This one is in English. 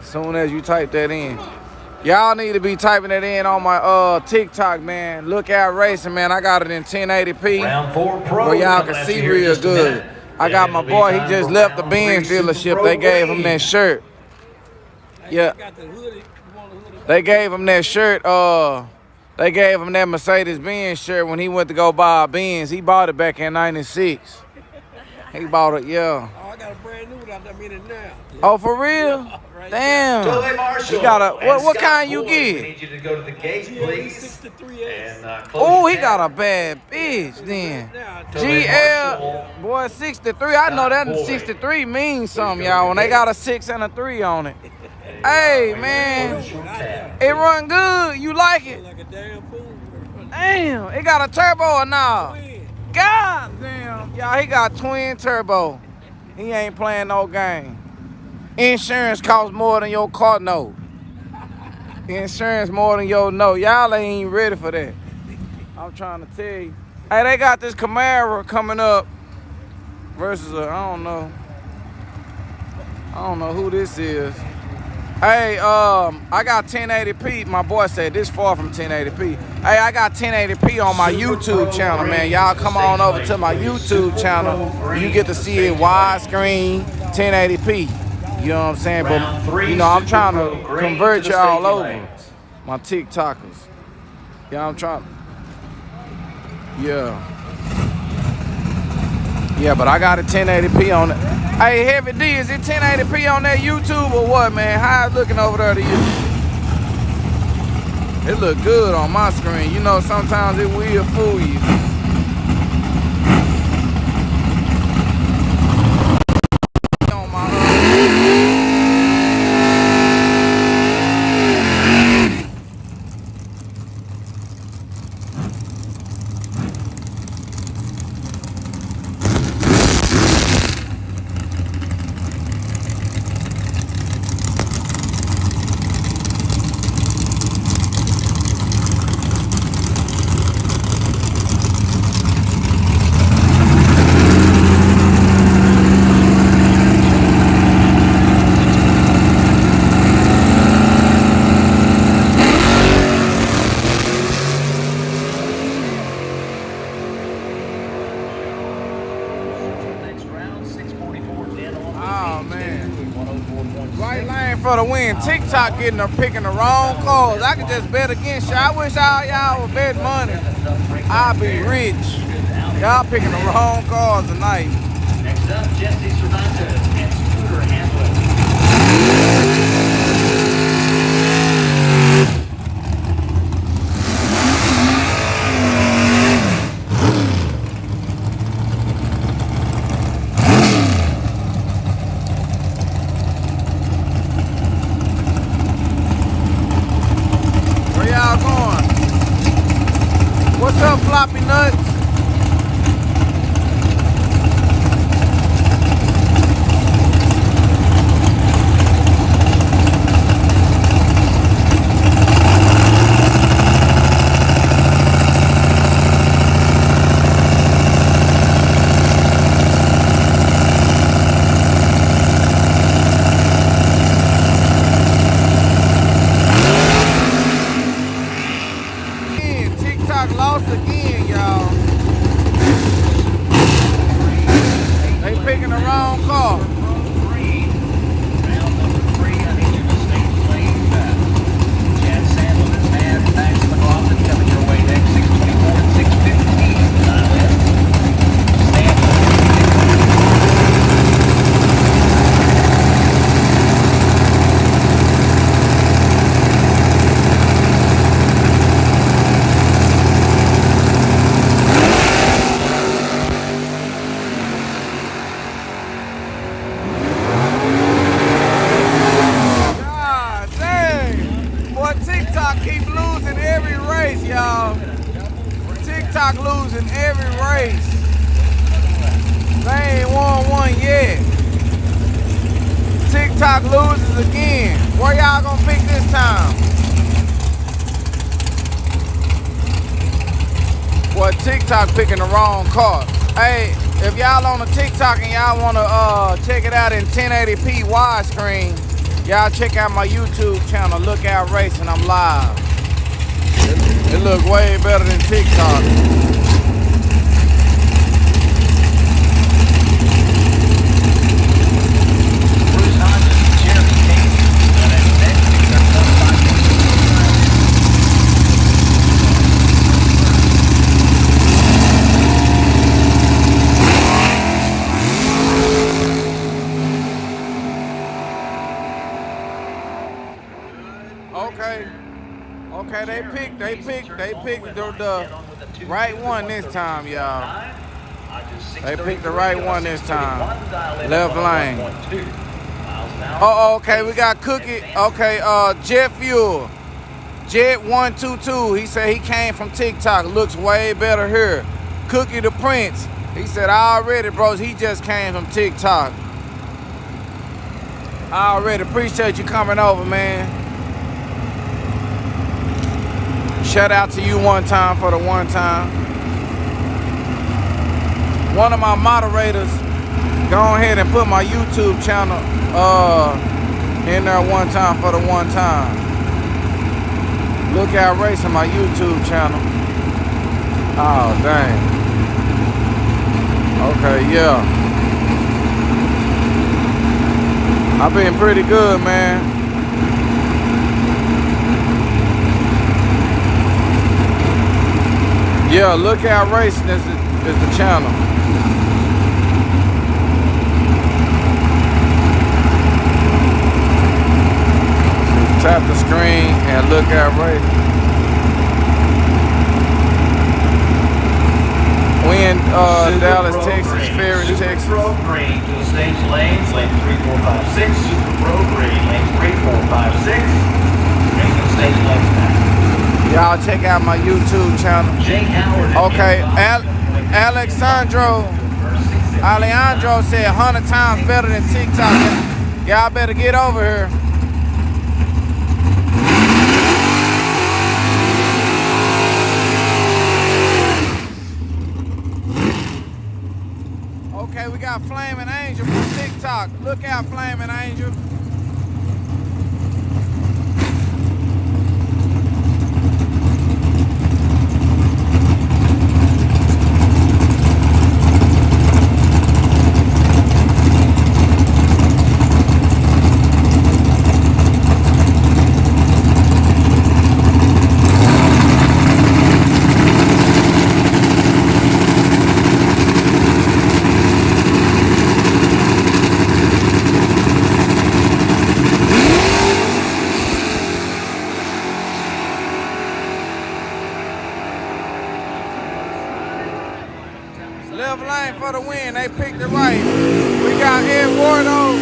Soon as you type that in. Y'all need to be typing it in on my TikTok, man. Look Out Racing, man. I got it in 1080p. Round 4 pro. Where y'all can see real good. I got my boy, he just left the Benz dealership. They gave him that shirt. Yeah. They gave him that shirt. They gave him that Mercedes-Benz shirt when he went to go buy a Benz. He bought it back in '96. He bought it, yeah. Oh, I got a brand new one out there minute now. Oh, for real? Right. Damn. You got a what kind you get? We need you to go to the gate, please. 63S. Oh, he got a bad bitch then. GL, boy, 63. I know that 63 means something, y'all. When they got a 6 and a 3 on it. Hey, man, it run good. You like it? Like a damn fool. Damn, it got a turbo or nah? God damn. Y'all, he got twin turbo. He ain't playing no game. Insurance costs more than your car note. Insurance more than your note. Y'all ain't even ready for that. I'm trying to tell you. Hey, they got this Camaro coming up versus a, I don't know who this is. Hey, I got 1080p. My boy said this far from 1080p. Hey, I got 1080p on my YouTube channel, man. Y'all come on over to my YouTube channel. You get to see it widescreen, 1080p. You know what I'm saying? But, you know, I'm trying to convert y'all over. My TikTokers. Yeah, I'm trying. Yeah. Yeah, but I got a 1080p on it. Hey, Heavy D, is it 1080p on that YouTube or what, man? How it's looking over there to you? It look good on my screen. You know, sometimes it will fool you. For the win. TikTok picking the wrong calls. I could just bet against y'all. I wish all y'all would bet money. I'll be rich. Y'all picking the wrong calls tonight. Next up, Jesse Cervantes and Scooter Hamlet. What's up, floppy nuts? Lost again, y'all. They picking the wrong car. Round number 3, I need you to stay playing back. Chad Sandlin is mad. Max McLaughlin coming your way next. 624 and 615. Keep losing every race, y'all. TikTok losing every race. They ain't won one yet. TikTok loses again. Where y'all gonna pick this time? Well, TikTok picking the wrong car. Hey, if y'all on the TikTok and y'all wanna check it out in 1080p widescreen, Y'all check out my YouTube channel, Look Out Racing. I'm live. It look way better than TikTok. Okay, they picked the right one this time, y'all. They picked the right one this time. Left lane. Oh, okay, we got Cookie. Okay, Jet Fuel. Jet 122. He said he came from TikTok. Looks way better here. Cookie the Prince. He said, I already, bros. He just came from TikTok. I already appreciate you coming over, man. Shout out to you one time for the one time. One of my moderators, go ahead and put my YouTube channel in there one time for the one time. Look Out Racing, my YouTube channel. Oh, dang. Okay, yeah. I've been pretty good, man. Yeah, Look Out Racing is the channel. So tap the screen and Look Out Racing. We in Dallas, Texas, Ferris, Texas. Road green to the stage lanes, lane 3456. Super road green, lane 3456. Green to the stage lanes now. Y'all check out my YouTube channel. Okay, Alejandro said 100 times better than TikTok. Y'all better get over here. Okay, we got Flaming Angel from TikTok. Look out, Flaming Angel. Left lane for the win. They picked it right. We got Eduardo.